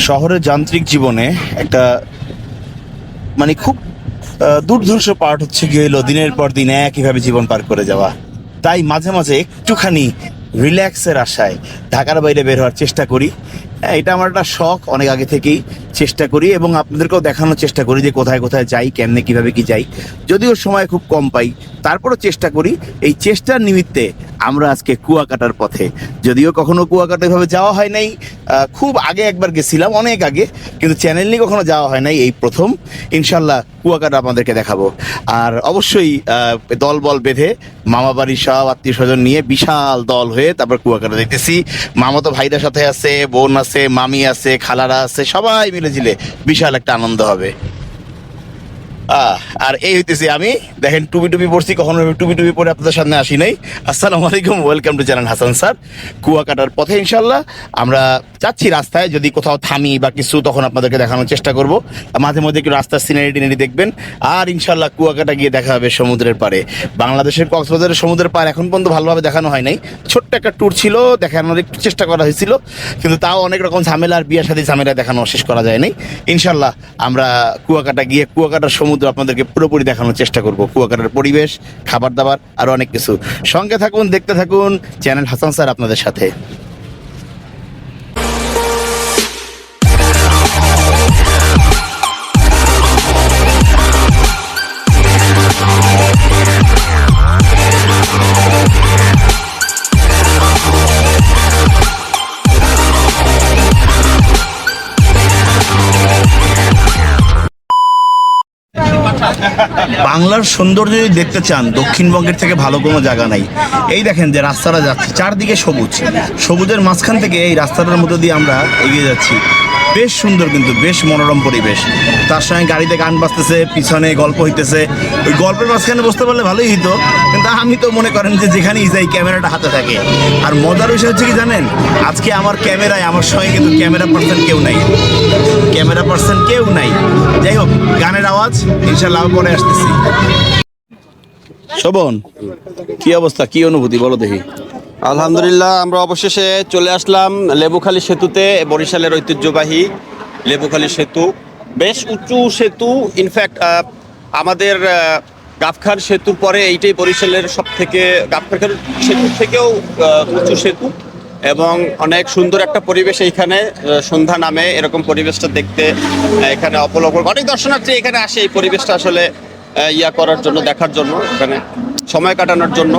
শহরের যান্ত্রিক জীবনে একটা মানে খুব দুর্ধর্ষ পার্ট হচ্ছে গিয়ে হলো দিনের পর দিন একইভাবে জীবন পার করে যাওয়া। তাই মাঝে মাঝে একটুখানি রিল্যাক্সের আশায় ঢাকার বাইরে বের হওয়ার চেষ্টা করি। হ্যাঁ, এটা আমার একটা শখ, অনেক আগে থেকেই চেষ্টা করি এবং আপনাদেরকেও দেখানোর চেষ্টা করি যে কোথায় কোথায় যাই, কেমনে কিভাবে কি যাই। যদিও সময় খুব কম পাই, তারপরও চেষ্টা করি। এই চেষ্টার নিমিত্তে আমরা আজকে কুয়াকাটার পথে, যদিও কখনো কুয়াকাটা এভাবে যাওয়া হয় নাই। খুব আগে একবার গেছিলাম, অনেক আগে, কিন্তু চ্যানেল নিয়ে কখনো যাওয়া হয় নাই, এই প্রথম। ইনশাল্লাহ কুয়াকাটা আপনাদেরকে দেখাবো। আর অবশ্যই দল বল বেঁধে মামা বাড়ির সব আত্মীয় স্বজন নিয়ে বিশাল দল হয়ে তারপর কুয়াকাটা দেখতেছি। মামাতো ভাইরা সাথে আছে, বোন আছে, মামি আছে, খালারা আছে, সবাই মিলে ঝিলে বিশাল একটা আনন্দ হবে। আর এই হইতেছি আমি, দেখেন টুপি টুপি পড়ছি, কখনো টুপি টুপি পরে আপনাদের সামনে আসি নাই। আসসালামু আলাইকুম, welcome to channel Hasan sir. কুয়াকাটার পথে ইনশাল্লাহ আমরা যাচ্ছি রাস্তায়, যদি কোথাও থামি বা কিছু তখন আপনাদেরকে দেখানোর চেষ্টা করব। মাঝে মধ্যে একটু রাস্তার সিনারি টিনারি দেখবেন। আর ইনশাল্লাহ কুয়াকাটা গিয়ে দেখা হবে সমুদ্রের পাড়ে। বাংলাদেশের কক্সবাজারের সমুদ্রের পাড় এখন পর্যন্ত ভালোভাবে দেখানো হয় নাই। ছোট্ট একটা ট্যুর ছিল, দেখানোর একটু চেষ্টা করা হয়েছিল, কিন্তু তাও অনেক রকম ঝামেলা আর বিয়ের সাথে ঝামেলা দেখানো শেষ করা যায় নাই। ইনশাল্লাহ আমরা কুয়াকাটা গিয়ে কুয়াকাটার সমুদ্র আপনাদেরকে পুরোপুরি দেখানোর চেষ্টা করব। কুয়াকাটার পরিবেশ, খাবার দাবার, আরো অনেক কিছু। সঙ্গে থাকুন, দেখতে থাকুন চ্যানেল হাসান স্যার আপনাদের সাথে। বাংলার সৌন্দর্য যদি দেখতে চান, দক্ষিণবঙ্গের থেকে ভালো কোনো জায়গা নাই। এই দেখেন যে রাস্তাটা যাচ্ছে, চারদিকে সবুজ, সবুজের মাঝখান থেকে এই রাস্তাটার মধ্যে দিয়ে আমরা এগিয়ে যাচ্ছি। বেশ সুন্দর, কিন্তু বেশ মনোরম পরিবেশ। তার সঙ্গে গাড়িতে গান বাজতেছে, পিছনে গল্প হইতেছে। ওই গল্পের মাঝখানে বসতে পারলে ভালোই হইতো, কিন্তু আমি তো মনে করেন যে যেখানেই যাই ক্যামেরাটা হাতে থাকে। আর মজার বিষয় হচ্ছে কি জানেন, আজকে আমার ক্যামেরায় আমার সঙ্গে কিন্তু ক্যামেরা পার্সন কেউ নাই, ক্যামেরা পার্সন কেউ নাই। যাই হোক, গানের আওয়াজ ইনশাল্লাহ পরে আসতেছি। শোভন, কি অবস্থা, কি অনুভূতি বলো দেখি। আলহামদুলিল্লাহ, আমরা অবশেষে চলে আসলাম লেবুখালী সেতুতে। বরিশালের ঐতিহ্যবাহী লেবুখালী সেতু, বেশ উঁচু সেতু। ইনফ্যাক্ট আমাদের গাবখার সেতুর পরে এইটাই বরিশালের সব থেকে, গাবখার সেতুর থেকেও উঁচু সেতু, এবং অনেক সুন্দর একটা পরিবেশ এইখানে। সন্ধ্যা নামে এরকম পরিবেশটা দেখতে এখানে অপলক অনেক দর্শনার্থী এখানে আসে এই পরিবেশটা আসলে ইয়া করার জন্য, দেখার জন্য, এখানে সময় কাটানোর জন্য।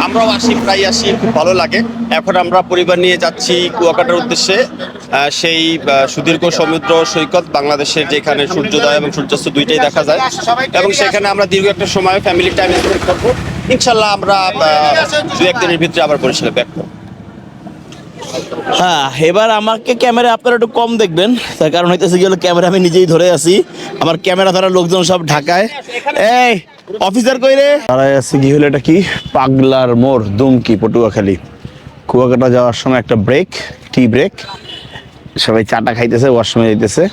আমরাও আসি, প্রায় আসি, খুব ভালো লাগে। এখন আমরা পরিবার নিয়ে যাচ্ছি কুয়াকাটার উদ্দেশ্যে। সেই সুদীর্ঘ সমুদ্র সৈকত, বাংলাদেশের যেখানে সূর্যোদয় এবং সূর্যাস্ত দুইটাই দেখা যায়, এবং সেখানে আমরা দীর্ঘ একটা সময় ফ্যামিলি টাইম স্পেন্ড করবো। ইনশাল্লাহ আমরা 2-1 দিনের ভিতরে আবার বরিশালে ব্যাক করবো। হ্যাঁ, এবার আমাকে ক্যামেরা আপনারা একটু কম দেখবেন, তার কারণ হইতেছে গেলে ক্যামেরা আমি নিজেই ধরে আছি। আমার ক্যামেরা ধরার লোকজন সব ঢাকায়। এই অফিসার কই রে? দাঁড়ায় আছে কি হলো, এটা কি পাগলার মোড়, দুমকি, পটুয়াখালী। কুয়াকাটা যাওয়ার সময় একটা ব্রেক, টি ব্রেক। সবাই চাটা খাইতেছে, ওয়াশরুমে যাইতেছে।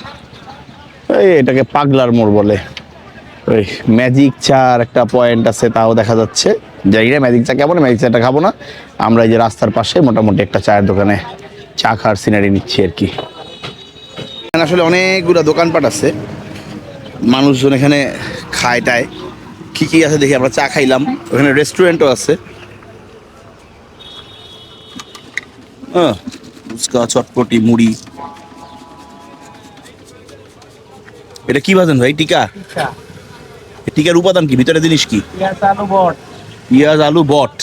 এই এটাকে পাগলার মোড় বলে। ওই ম্যাজিক চার একটা পয়েন্ট আছে, তাও দেখা যাচ্ছে। জানি না ম্যাজিক চা কেমন, ম্যাজিক চাটা খাবো না আমরা। এই যে রাস্তার পাশে মোটামুটি একটা চায়ের দোকানে চা খাওয়ার সিনারি নিচ্ছি আর কি। আসলে অনেকগুলো দোকানপাট আছে, মানুষজন এখানে খায় টায়। কি কি আছে দেখি, আমরা চা খাইলাম, ওখানে রেস্টুরেন্টও আছে। ফুচকা, চটপটি, মুড়ি। এটা কি বাজেন ভাই? টিকা? টিকার উপাদান কি, ভিতরে জিনিস কি? পিঁয়াজ আলু বট,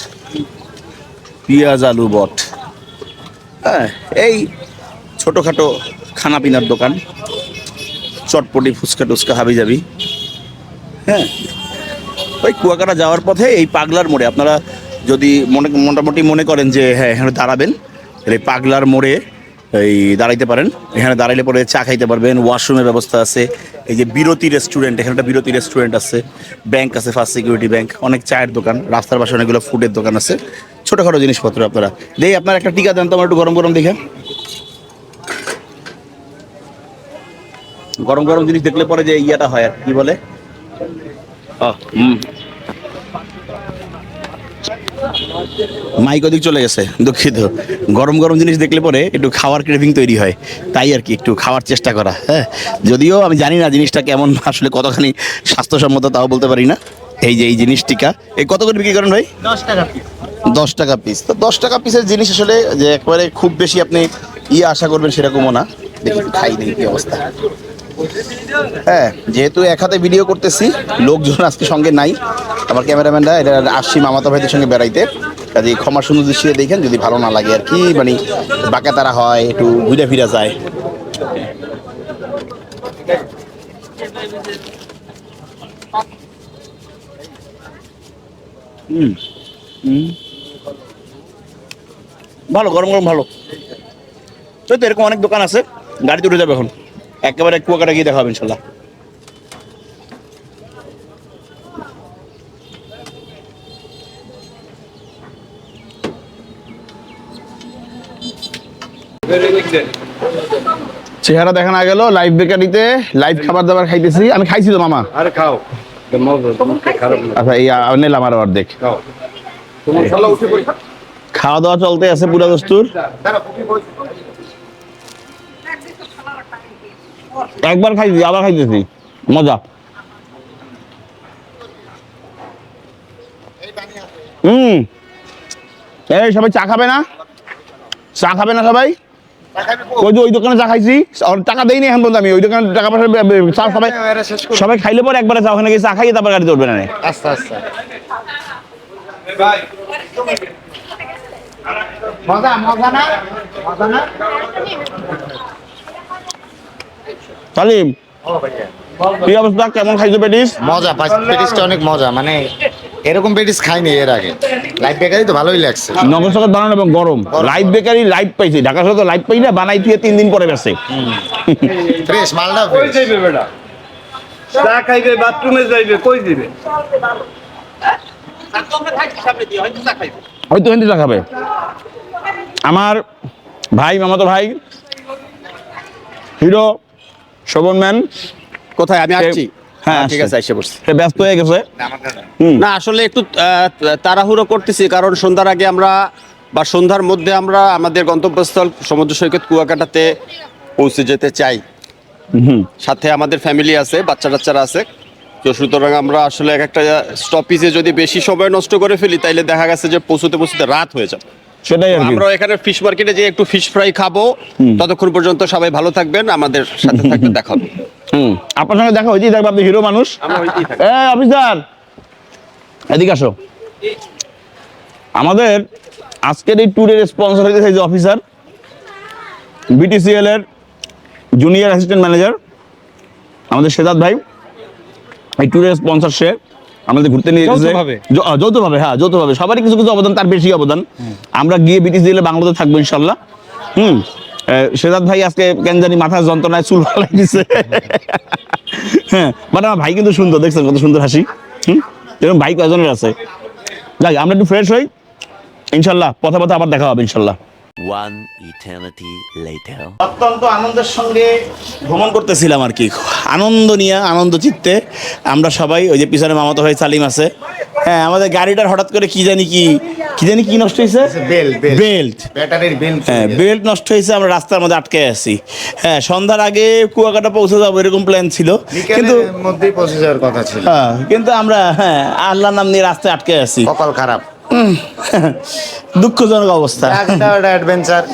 পিঁয়াজ আলু বট। হ্যাঁ, এই ছোটোখাটো খানা পিনার দোকান, চটপটি, ফুচকা টুচকা, হাবি যাবি। হ্যাঁ, ওই কুয়াকাটা যাওয়ার পথে এই পাগলার মোড়ে আপনারা যদি মোটামুটি মনে করেন যে হ্যাঁ এখানে দাঁড়াবেন, এই পাগলার মোড়ে এই দাঁড়াইতে পারেন। এখানে দাঁড়াইলে পরে চা খাইতে পারবেন, ওয়াশরুমের ব্যবস্থা আছে। এই যে বিরতি রেস্টুরেন্ট, এখানে একটা বিরতি রেস্টুরেন্ট আছে, ব্যাংক আছে, ফার্স্ট সিকিউরিটি ব্যাংক, অনেক চায়ের দোকান, রাস্তার পাশে অনেকগুলো ফুডের দোকান আছে, ছোটোখাটো জিনিসপত্র। আপনারা দেই, আপনার একটা টিকা দেন তো আমার, একটু গরম গরম দেখে। গরম গরম জিনিস দেখলে পরে যে ইয়াটা হয় আর কি বলে, মাইক ওদিক চলে গেছে, দুঃখিত। গরম গরম জিনিস দেখলে পরে একটু খাওয়ার ক্রেভিং তৈরি হয়, তাই আর কি একটু খাওয়ার চেষ্টা করা। হ্যাঁ, যদিও আমি জানি না জিনিসটা কেমন, আসলে কতখানি স্বাস্থ্যসম্মত তাও বলতে পারি না। এই যে এই জিনিসটিকা, এই কত করে বিক্রি করেন ভাই? 10 টাকা পিস। 10 টাকা পিস। তো 10 টাকা পিসের জিনিস আসলে যে একবারে খুব বেশি আপনি আশা করবেন সেরকমও না। দেখি একটু খাই, দেখি কি অবস্থা। হ্যাঁ, যেহেতু এক হাতে ভিডিও করতেছি, লোকজন আজকে সঙ্গে নাই, আমার ক্যামেরাম্যানরা এটা আসছি মামাতো ভাইদের সঙ্গে বেড়াইতে, কাজে ক্ষমা সুন্দর দৃষ্টিতে দেখেন যদি ভালো না লাগে আর কি, মানে বাঁকা তারা হয়, একটু ঘুরে ফিরা যায়। ভালো, গরম গরম ভালো। তো এরকম অনেক দোকান আছে, গাড়িতে উঠে যাবে এখন, একেবারে কুয়াকাটা গিয়ে দেখা হবে ইনশাল্লাহ। চেহারা দেখা না গেল, লাইভ বেকারিতে লাইভ খাবার দাবার খাইতেছি। আমি খাইছি তো মামা। আরে খাও, খারাপ না। আচ্ছা, এই নিলাম আরো অর্ধেক। খাও, তোমার শালা উঠে পড়ি। খাওয়া দাওয়া চলতে আছে পুরা দস্তুর। একবার খাইছি, আবার খাইতেছি, মজা। এই সবাই চা খাবে না? চা খাবে না সবাই? ওই যে ওই দোকানে চা খাইছি, টাকা দেয়নি এখন পর্যন্ত আমি। ওই দোকানে টাকা পয়সা চা সবাই সবাই খাইলে পরে একবারে চা, ওখানে গিয়ে চা খাইয়ে তারপর গাড়ি ধরবে না। আচ্ছা আচ্ছা। মজা মজা না, মজা না। সালিম, কি অবস্থা, কেমন খাইছো পেটিস? মজা, পেটিসটা অনেক মজা, মানে এরকম পেটিস খাইনি এর আগে। লাইভ বেকারি তো ভালোই লাগছে, নগর সকাল বানানো এবং গরম। লাইভ বেকারি লাইভ পাইছি, ঢাকা শহরে তো লাইভ পাই না, বানাই দিয়ে 3 দিন পরে বেসে। ফ্রেশ মালটা। কই যাইবে বেটা? চা খাইবে, বাথরুমে যাইবে, কই দিবে? হয়তো হিন্দি চা খাবে। আমার ভাই, মামাতো ভাই হিরো শোভন ম্যান কোথায়? আমি আসছি। হ্যাঁ, ঠিক আছে, এসে পড়ছি। সে ব্যস্ত হয়ে গেছে। না, আসলে একটু তাড়াহুড়ো করতেছি, কারণ সন্ধ্যার আগে আমরা বা সন্ধ্যার মধ্যে আমরা আমাদের গন্তব্যস্থল সমুদ্র সৈকত কুয়াকাটাতে পৌঁছে যেতে চাই। সাথে আমাদের ফ্যামিলি আছে, বাচ্চা টাচ্চারা আছে। তো সুতরাং আমরা আসলে একটা স্টপেজে যদি বেশি সময় নষ্ট করে ফেলি, তাইলে দেখা গেছে যে পৌঁছতে পৌঁছতে রাত হয়ে যাবে। সেটাই আর কি। আমরা এখানে ফিশ মার্কেটে যে একটু ফিশ ফ্রাই খাবো, ততক্ষণ পর্যন্ত সবাই ভালো থাকবেন, আমাদের সাথে থাকবেন, দেখা হবে। আপনার সঙ্গে দেখা হয়েছে, দেখবো আপনি হিরো মানুষ। অফিসার এদিকে আসো। আমাদের আজকের এই ট্যুরের স্পন্সর হয়েছে যে অফিসার, বিটিসিএল এর জুনিয়র অ্যাসিস্ট্যান্ট ম্যানেজার আমাদের সেদাত ভাই। এই ট্যুরের স্পন্সর সে আমাদের ঘুরতে নিয়ে গেছে যৌথভাবে। হ্যাঁ, যৌথভাবে, সবারই কিছু কিছু অবদান, তার বেশি অবদান। আমরা গিয়ে বিটিসিএল এ বাংলাদেশে থাকবো ইনশাল্লাহ। সেদাত ভাই আজকে কেন জানি মাথার যন্ত্রণায় চুল ফালাই দিছে। হ্যাঁ, বাট আমার ভাই কিন্তু সুন্দর, দেখছেন কত সুন্দর হাসি। এরকম ভাই কয়জনের আছে। যাই, আমরা একটু ফ্রেশ হই, ইনশাল্লাহ পথে পথে আবার দেখা হবে ইনশাল্লাহ। One eternity later. অত্যন্ত আনন্দের সঙ্গে ভ্রমণ করতেছিলাম আর কি, আনন্দ নিয়ে, আনন্দ চিত্তে আমরা সবাই। ওই যে পিছনে মামাতো ভাই সালিম আছে। হ্যাঁ, আমাদের গাড়িটার হঠাৎ করে কি জানি কি নষ্ট হয়েছে, বেল্ট, ব্যাটারির বেল্ট। হ্যাঁ, বেল্ট নষ্ট হয়েছে। আমরা রাস্তার মধ্যে আটকে আছি। হ্যাঁ, সন্ধ্যার আগে কুয়াকাটা পৌঁছে যাবো এরকম প্ল্যান ছিল, কিন্তু মধ্যেই পৌঁছে যাওয়ার কথা ছিল। হ্যাঁ, কিন্তু আমরা আল্লাহর নাম নিয়ে রাস্তায় আটকে আছি। কপাল খারাপ, দুঃখজনক অবস্থা। অ্যাডভেঞ্চার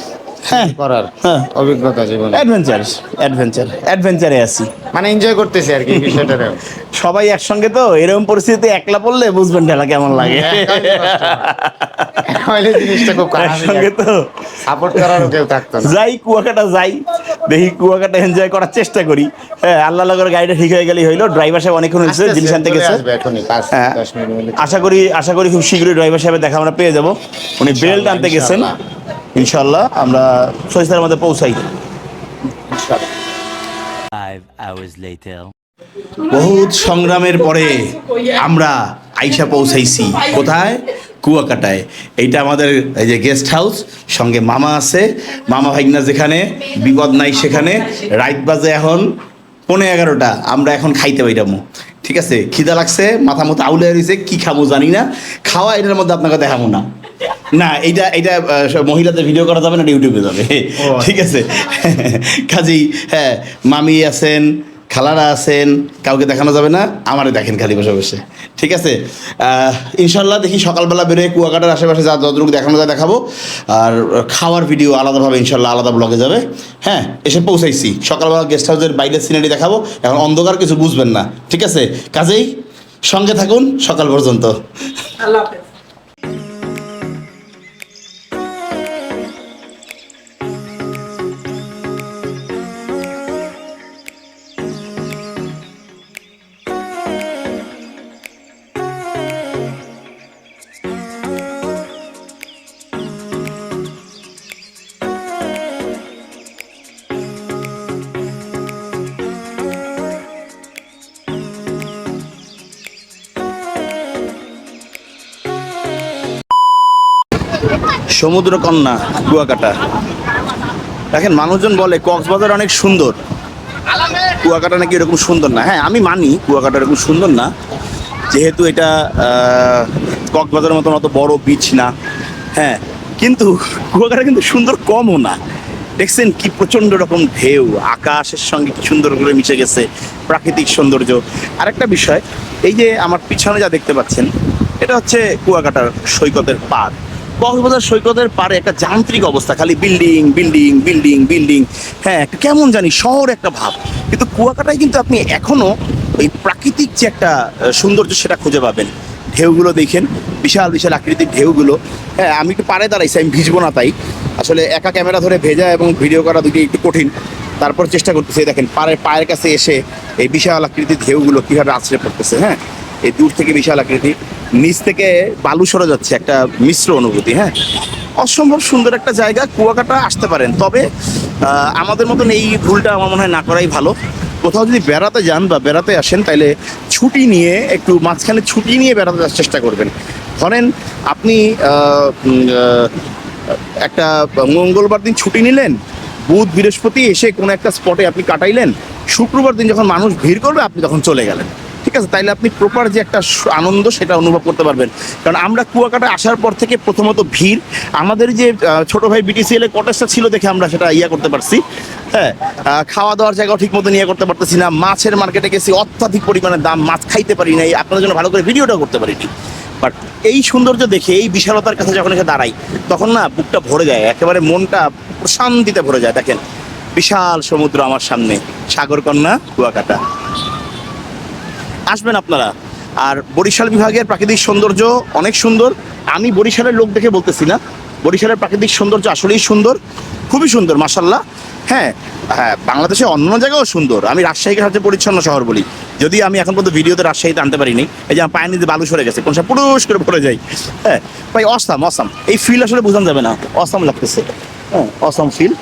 হ্যাঁ, করার হ্যাঁ, অভিজ্ঞতা জীবনে, অ্যাডভেঞ্চারে আছি, মানে এনজয় করতেছি আর কি বিষয়টা। সবাই একসঙ্গে, তো এরকম পরিস্থিতিতে একলা পড়লে বুঝবেন ঠেলা কেমন লাগে। জিনিসটা খুব একসঙ্গে তো সাপোর্ট করারও কেউ থাকতো না। যাই, কুয়াকাটা যাই, দেখি কুয়াকাটা এনজয় করার চেষ্টা করি। হ্যাঁ, আল্লাহ করে গাড়িটা ঠিক হয়ে গেলেই হইলো। ড্রাইভার সাহেব অনেকক্ষণ হয়েছে, জিনিস আনতে গেছে। হ্যাঁ, আশা করি খুব শীঘ্রই ড্রাইভার সাহেবের দেখা আমরা পেয়ে যাবো। উনি বেল্ট আনতে গেছেন, ইনশাল্লাহ আমরা সহিস্তার মধ্যে পৌঁছাই। 5 hours later. বহুত সংগ্রামের পরে আমরা আইসা পৌঁছাইছি কোথায়? কুয়াকাটায়। এইটা আমাদের এই যে গেস্ট হাউস, সঙ্গে মামা আছে, মামা ভাইগনা যেখানে, বিপদ নাই সেখানে। রাত বাজে এখন 11:15, আমরা এখন খাইতে পাইরামু। ঠিক আছে, খিদা লাগছে, মাথা মতো আউলে রয়েছে, কি খাবো জানি না। খাওয়া এটার মধ্যে আপনাকে দেখাবো না। না এইটা এইটা সব মহিলাদের ভিডিও করা যাবে না, এটা ইউটিউবে যাবে, ঠিক আছে? কাজেই হ্যাঁ, মামি আছেন, খালারা আছেন, কাউকে দেখানো যাবে না, আমারে দেখেন খালি বসে বসে, ঠিক আছে? ইনশাল্লাহ দেখি সকালবেলা বেরোয় কুয়াকাটার আশেপাশে যা যতটুকু দেখানো যায় দেখাবো, আর খাওয়ার ভিডিও আলাদাভাবে ইনশাল্লাহ আলাদা ব্লগে যাবে। হ্যাঁ, এসে পৌঁছাইছি, সকালবেলা গেস্ট হাউসের বাইরের সিনারি দেখাবো, এখন অন্ধকার কিছু বুঝবেন না, ঠিক আছে? কাজেই সঙ্গে থাকুন সকাল পর্যন্ত। আল্লাহ হাফেজ। সমুদ্রকন্যা কুয়াকাটা। দেখেন মানুষজন বলে কক্সবাজার অনেক সুন্দর, কুয়াকাটা নাকি এরকম সুন্দর না। হ্যাঁ, আমি মানি কুয়াকাটা এরকম সুন্দর না, যেহেতু এটা কক্সবাজারের মতন অত বড় বিচ না। হ্যাঁ, কিন্তু কুয়াকাটা কিন্তু সুন্দর কমও না। দেখছেন কি প্রচণ্ড রকম ঢেউ, আকাশের সঙ্গে কি সুন্দর করে মিশে গেছে প্রাকৃতিক সৌন্দর্য। আরেকটা বিষয়, এই যে আমার পিছনে যা দেখতে পাচ্ছেন, এটা হচ্ছে কুয়াকাটার সৈকতের পাড়। কক্সবাজার সৈকতের পাড়ে একটা যান্ত্রিক অবস্থা, খালি বিল্ডিং বিল্ডিং বিল্ডিং বিল্ডিং। হ্যাঁ, একটা কেমন জানি শহর একটা ভাব। কিন্তু কুয়াকাটায় কিন্তু আপনি এখনো ওই প্রাকৃতিক যে একটা সৌন্দর্য সেটা খুঁজে পাবেন। ঢেউগুলো দেখেন, বিশাল বিশাল আকৃতির ঢেউগুলো। হ্যাঁ, আমি একটু পাড়ে দাঁড়াইছি, আমি ভিজবো না তাই। আসলে একা ক্যামেরা ধরে ভেজা এবং ভিডিও করা দুটি একটু কঠিন, তারপর চেষ্টা করতেছি। দেখেন পায়ের কাছে এসে এই বিশাল আকৃতির ঢেউগুলো কীভাবে আছড়ে পড়তেছে। হ্যাঁ, এই দূর থেকে বিশাল আকৃতি, নিচ থেকে বালু সরে যাচ্ছে, একটা মিশ্র অনুভূতি। হ্যাঁ, অসম্ভব সুন্দর একটা জায়গা। কুয়াকাটা আসতে পারেন, তবে আমাদের মতন এই ভুলটা আমার মনে হয় না করাই ভালো। কোথাও যদি বেড়াতে যান বা বেড়াতে আসেন, তাহলে ছুটি নিয়ে একটু মাঝখানে ছুটি নিয়ে বেড়াতে যাওয়ার চেষ্টা করবেন। ধরেন আপনি একটা মঙ্গলবার দিন ছুটি নিলেন, বুধ বৃহস্পতি এসে কোনো একটা স্পটে আপনি কাটাইলেন, শুক্রবার দিন যখন মানুষ ভিড় করবে আপনি তখন চলে গেলেন, ঠিক আছে? তাইলে আপনি প্রপার যে একটা আনন্দ সেটা অনুভব করতে পারবেন। কারণ আমরা কুয়াকাটা আসার পর থেকে প্রথমত ভিড়, আমাদের যে ছোট ভাই বিটিসিএল এ কটেজটা ছিল দেখে আমরা সেটা করতে পারছি। হ্যাঁ, খাওয়া দাওয়ার জায়গাও ঠিক মতো নিয়ে করতে পারতেছি না। মাছের মার্কেটে গেছি, অত্যাধিক পরিমাণে দাম, মাছ খাইতে পারি নাই, আপনাদের জন্য ভালো করে ভিডিওটাও করতে পারিনি। বাট এই সৌন্দর্য দেখে, এই বিশালতার কাছে যখন এসে দাঁড়াই, তখন না বুকটা ভরে যায়, একেবারে মনটা প্রশান্তিতে ভরে যায়। দেখেন বিশাল সমুদ্র আমার সামনে, সাগরকন্যা কুয়াকাটা। আসবেন আপনারা। আর বরিশাল বিভাগের প্রাকৃতিক সৌন্দর্য অনেক সুন্দর। আমি বরিশালের লোক দেখে বলতেছি না, বরিশালের প্রাকৃতিক সৌন্দর্য আসলেই সুন্দর, খুবই সুন্দর মাশাল্লাহ। হ্যাঁ হ্যাঁ, বাংলাদেশে অন্য জায়গাও সুন্দর। আমি রাজশাহীকে সবচেয়ে পরিচ্ছন্ন শহর বলি, যদি আমি এখন পর্যন্ত ভিডিওতে রাজশাহীতে আনতে পারিনি। এই যে আমার পায়ের নিচে বালু সরে গেছে, কোন সব পুরুষ করে পড়ে যাই। হ্যাঁ ভাই, অসাম অসাম, এই ফিল আসলে বোঝানো যাবে না, অসাম লাগতেছে। হ্যাঁ, অসাম ফিল,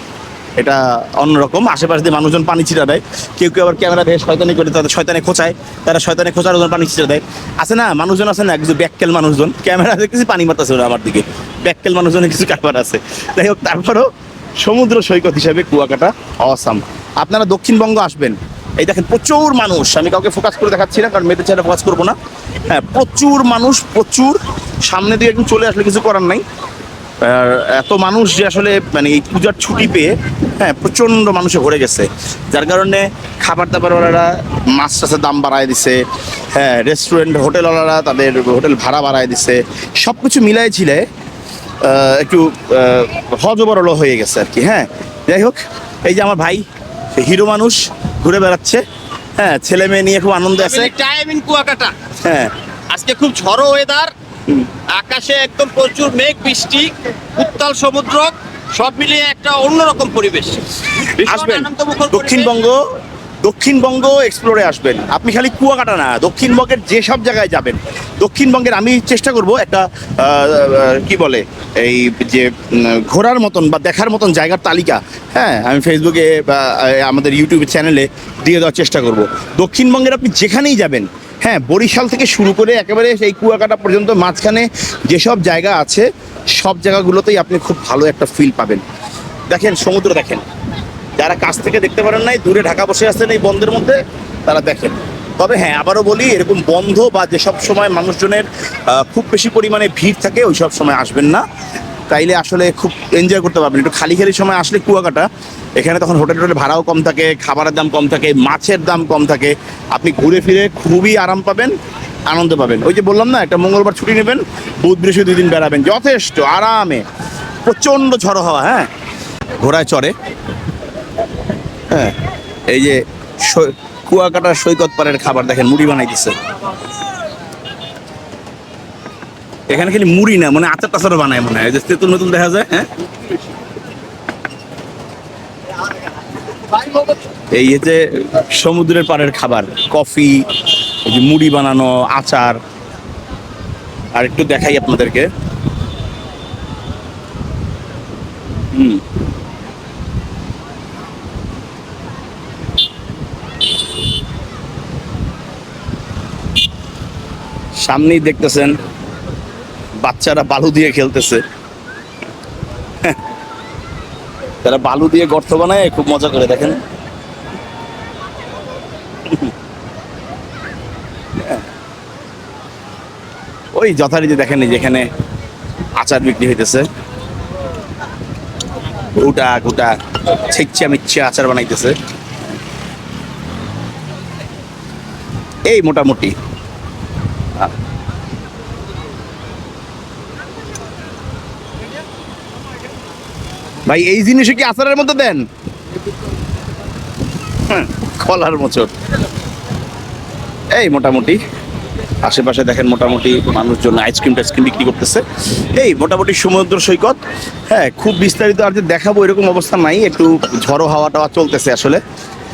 এটা অন্যরকম। আশেপাশে দিয়ে মানুষজন পানি ছিটা দেয়, কেউ কেউ আবার ক্যামেরা দিয়ে শয়তানি করে, তাদের শয়তানে খোঁচায়, তারা শয়তানে খোঁচার ওজন পানি ছিটা দেয়। আছে না মানুষজন, আছে না কিছু ব্যাককেল মানুষজন, ক্যামেরা দেখতেছি পানি মারতেছে ওরা আমার দিকে, ব্যাককেল মানুষজনের কিছু কারবার আছে। যাই হোক, তারপরেও সমুদ্র সৈকত হিসেবে কুয়াকাটা অসাম। আপনারা দক্ষিণবঙ্গ আসবেন, এই দেখেন প্রচুর মানুষ, আমি কাউকে ফোকাস করে দেখাচ্ছি না কারণ মেয়েদের ছেলে ফোকাস করবো না। হ্যাঁ, প্রচুর মানুষ, প্রচুর। সামনে দিয়ে একদম চলে আসলে কিছু করার নাই। এত মানুষ যে আসলে মানে এই পূজার ছুটি পেয়ে, হ্যাঁ, প্রচণ্ড মানুষে ভরে গেছে, যার কারণে খাবার দাবারওয়ালারা মাছ টাছের দাম বাড়ায় দিছে। হ্যাঁ, রেস্টুরেন্ট হোটেলওয়ালারা তাদের হোটেল ভাড়া বাড়ায় দিছে। সব কিছু মিলাই ছিলে একটু হজবরল হয়ে গেছে আর কি। হ্যাঁ, যাই হোক, এই যে আমার ভাই হিরো মানুষ ঘুরে বেড়াচ্ছে। হ্যাঁ, ছেলে মেয়ে নিয়ে খুব আনন্দ আছে। Time in Kuakata. হ্যাঁ, আজকে খুব ঝড়ো ওয়েদার, আকাশে একদম প্রচুর মেঘ, বৃষ্টি, উত্তাল সমুদ্র, সব মিলিয়ে একটা অন্যরকম পরিবেশ। আসবেন দক্ষিণবঙ্গ এক্সপ্লোরে আসবেন। আপনি খালি কুয়াকাটা না, দক্ষিণবঙ্গের যেসব জায়গায় যাবেন, দক্ষিণবঙ্গের আমি চেষ্টা করব একটা কি বলে এই যে ঘোরার মতন বা দেখার মতন জায়গার তালিকা, হ্যাঁ, আমি ফেসবুকে বা আমাদের ইউটিউব চ্যানেলে দিয়ে দেওয়ার চেষ্টা করব। দক্ষিণবঙ্গের আপনি যেখানেই যাবেন, হ্যাঁ, বরিশাল থেকে শুরু করে একেবারে সেই কুয়াকাটা পর্যন্ত মাঝখানে যেসব জায়গা আছে, সব জায়গাগুলোতেই আপনি খুব ভালো একটা ফিল পাবেন। দেখেন সমুদ্র, দেখেন, যারা কাছ থেকে দেখতে পারেন নাই, দূরে ঢাকা বসে আছেন এই বন্ধের মধ্যে, তারা দেখেন তবে হ্যাঁ, আবারও বলি, এরকম বন্ধ বা যেসব সময় মানুষজনের খুব বেশি পরিমাণে ভিড় থাকে ওই সব সময় আসবেন না, তাইলে আসলে খুব এনজয় করতে পারবেন। একটু খালি খালি সময় আসলে কুয়াকাটা, এখানে তখন হোটেল টোটেল ভাড়াও কম থাকে, খাবারের দাম কম থাকে, মাছের দাম কম থাকে, আপনি ঘুরে ফিরে খুবই আরাম পাবেন, আনন্দ পাবেন। ওই যে বললাম না, একটা মঙ্গলবার ছুটি নেবেন, বুধ বৃহস্পতি 2 দিন বেড়াবেন যথেষ্ট আরামে। প্রচণ্ড ঝড়ো হাওয়া, হ্যাঁ, ঘোড়ায় চড়ে, হ্যাঁ। এই যে কুয়াকাটার সৈকত পাড়ের খাবার দেখেন, মুড়ি বানাইতেছে এখানে। খালি মুড়ি না, মানে আচার টাচারও বানায় মনে হয়, এই যে তেঁতুল নতুন দেখা যায়, হ্যাঁ। এই যে সমুদ্রের পাড়ের খাবার, কফি, এই যে মুড়ি বানানো, আচার। আর একটু দেখাই আপনাদেরকে, সামনেই দেখতেছেন বাচ্চারা বালু দিয়ে খেলতেছে। তারা বালু দিয়ে গর্ত বানায়, খুব মজা করে, দেখেন। ওই যথারীতি দেখেন, যেখানে আচার বিক্রি হইতেছে, গোটা গোটা ছিচ্ছা মিচ্ছা আচার বানাইতেছে, এই মোটামুটি। ভাই এই জিনিসে কি আচারের মধ্যে দেন? কলার মোচর। এই মোটামুটি আশেপাশে দেখেন, মোটামুটি মানুষজন আইসক্রিম টাইসক্রিম বিক্রি করতেছে। এই মোটামুটি সমুদ্র সৈকত, হ্যাঁ। খুব বিস্তারিত আর যে দেখাবো এরকম অবস্থা নাই, একটু ঝড়ো হাওয়া টাওয়া চলতেছে আসলে,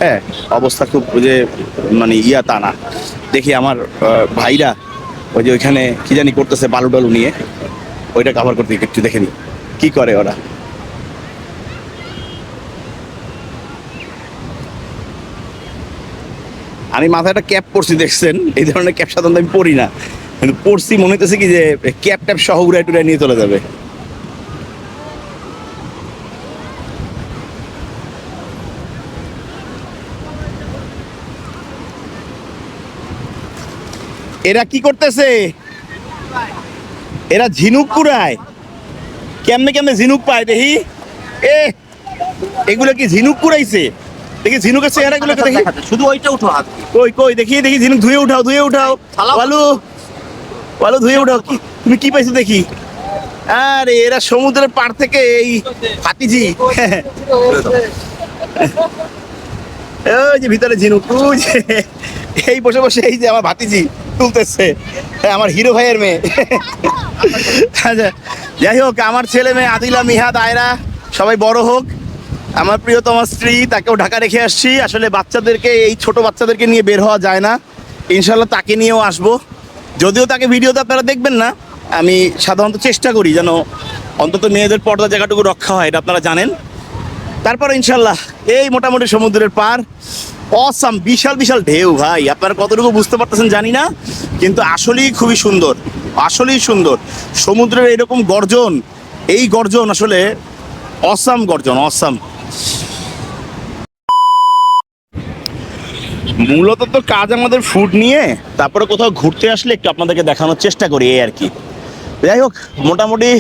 হ্যাঁ। অবস্থা খুব যে মানে তা না। দেখি আমার ভাইরা ওই যে ওইখানে কি জানি করতেছে, বালু টালু নিয়ে, ওইটা কাভার করতে একটু দেখে নি কি করে ওরা। আমি মাথায় একটা ক্যাপ পরছি, দেখছেন? এই ধরনের ক্যাপ সাধারণত আমি পরি না, কিন্তু পরছি, মনে হইতেছে কি যে ক্যাপ ট্যাপ সহ উড়াই টুড়াই নিয়ে চলে যাবে। এরা কি করতেছে? এরা ঝিনুক কুড়ায়। কেমনে কেমনে ঝিনুক পায় দেখি? এগুলো কি ঝিনুক কুড়াইছে? দেখি ঝিনুকের চেহারা গুলো দেখি, শুধু ওইটা উঠো হাত। কই কই দেখি দেখি, ঝিনুক ধুয়ে উঠাও, ধুয়ে উঠাও, বালু বালু ধুয়ে উঠাও। তুমি কি পাইছো দেখি? আরে এরা সমুদ্রের পাড় থেকে এই হাতিঝি, ওই যে ভিতরে ঝিনুক, ওই যে এই বসে বসে এই যে আমার ভাতিজি তুলতেছে, আমার হিরো ভাইয়ের মেয়ে। আচ্ছা, যাই হোক, আমার ছেলে মেয়ে আদিলা, মিহাদ, আয়রা সবাই বড় হোক। আমার প্রিয়তম স্ত্রী, তাকেও ঢাকা রেখে আসছি। আসলে বাচ্চাদেরকে, এই ছোট বাচ্চাদেরকে নিয়ে বের হওয়া যায় না। ইনশাল্লাহ তাকে নিয়েও আসবো, যদিও তাকে ভিডিওতে আপনারা দেখবেন না। আমি সাধারণত চেষ্টা করি যেন অন্তত মেয়েদের পর্দা জায়গাটুকু রক্ষা হয়, এটা আপনারা জানেন। তারপর ইনশাল্লাহ এই মোটামুটি সমুদ্রের পার, অসাম, বিশাল বিশাল ঢেউ। ভাই আপনারা কতটুকু বুঝতে পারতেছেন জানি না, কিন্তু আসলেই খুবই সুন্দর, আসলেই সুন্দর। সমুদ্রের এরকম গর্জন, এই গর্জন আসলে অসাম গর্জন, অসাম। মূলত তো কাজ আমাদের ফুড নিয়ে, তারপরে কোথাও ঘুরতে আসলে একটু আপনাদেরকে দেখানোর চেষ্টা করি, এই আর কি। যাই হোক, মোটামুটি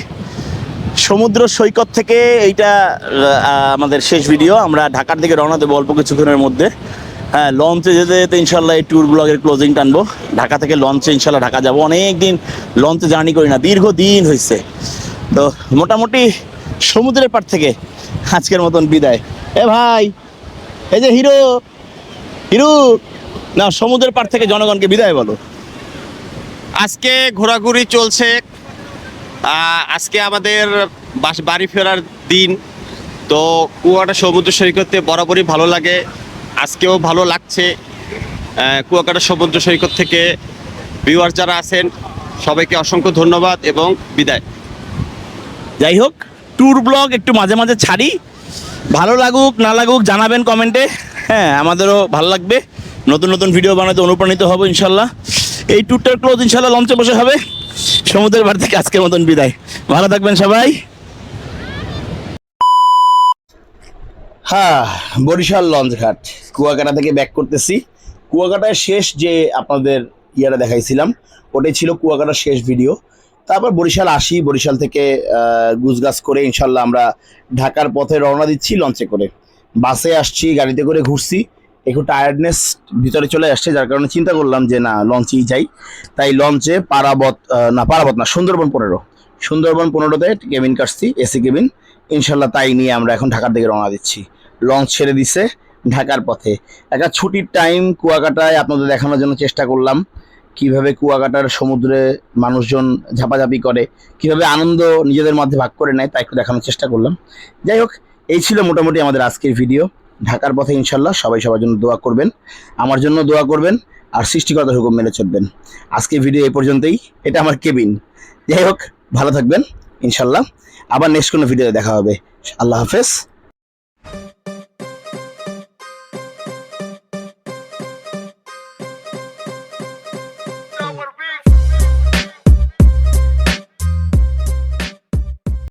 সমুদ্র সৈকত থেকে এইটা আমাদের শেষ ভিডিও। আমরা ঢাকার দিকে রওনা দেবো অল্প কিছুক্ষণের মধ্যে। হ্যাঁ, লঞ্চে যেতে যেতে ইনশাল্লাহ এই ট্যুর ব্লগের ক্লোজিং টানবো। ঢাকা থেকে লঞ্চে ইনশাল্লাহ ঢাকা যাবো। অনেক দিন লঞ্চে জার্নি করি না, দীর্ঘদিন হয়েছে। তো মোটামুটি সমুদ্রের পাড় থেকে আজকের মতন বিদায়। এ ভাই, এই যে হিরো, হিরু না, সমুদ্রের পাড় থেকে জনগণকে বিদায় বলো। আজকে ঘোরাঘুরি চলছে, আজকে আমাদের বাড়ি ফেরার দিন। তো কুয়াকাটা সমুদ্র সৈকতে বরাবরই ভালো লাগে, আজকেও ভালো লাগছে। কুয়াকাটা সমুদ্র সৈকত থেকে ভিউয়ার যারা আছেন সবাইকে অসংখ্য ধন্যবাদ এবং বিদায়। যাই হোক, ট্যুর ব্লগ একটু মাঝে মাঝে ছাড়ি, ভালো লাগুক না লাগুক জানাবেন কমেন্টে। হ্যাঁ, আমাদেরও ভালো লাগবে, নতুন নতুন ভিডিও বানাতে অনুপ্রাণিত হবো ইনশাল্লাহ। এই ট্যুরটার ক্লোজ ইনশাল্লাহ লঞ্চে বসে হবে। সমুদ্রের পাড় থেকে আজকের মতন বিদায়, ভালো থাকবেন সবাই। হ্যাঁ, বরিশাল লঞ্চ ঘাট, কুয়াকাটা থেকে ব্যাক করতেছি। কুয়াকাটার শেষ যে আপনাদের ইয়ারা দেখাইছিলাম ওটাই ছিল কুয়াকাটার শেষ ভিডিও। তারপর বরিশাল আসি, বরিশাল থেকে গুজগাছ করে ইনশাল্লাহ আমরা ঢাকার পথে রওনা দিচ্ছি লঞ্চে করে। বাসে আসছি, গাড়িতে করে ঘুরছি, একটু টায়ার্ডনেস ভিতরে চলে আসছে, যার কারণে চিন্তা করলাম যে না লঞ্চেই যাই। তাই লঞ্চে পারাবত না সুন্দরবন 15, সুন্দরবন 15তে কেবিন কাটছি, এসি কেবিন। ইনশাল্লাহ তাই নিয়ে আমরা এখন ঢাকার দিকে রওনা দিচ্ছি। লঞ্চ ছেড়ে দিছে ঢাকার পথে। একটা ছুটির টাইম কুয়াকাটায় আপনাদের দেখানোর জন্য চেষ্টা করলাম, কিভাবে কুয়াকাটার সমুদ্রে মানুষজন ঝাপাঝাপি করে, কিভাবে আনন্দ নিজেদের মধ্যে ভাগ করে নেয়, তাই একটু দেখানোর চেষ্টা করলাম। যাই হোক, এই ছিল মোটামুটি আমাদের আজকের ভিডিও। ঢাকার পথে ইনশাল্লাহ সবাই সবার জন্য দোয়া করবেন, আমার জন্য দোয়া করবেন, আর সৃষ্টিকর্তার হুকুম মেনে চলবেন। আজকের ভিডিও এই পর্যন্তই। এটা আমার কেবিন। যাই হোক, ভালো থাকবেন ইনশাল্লাহ। আবার নেক্সট কোনো ভিডিওতে দেখা হবে। আল্লাহ হাফেজ।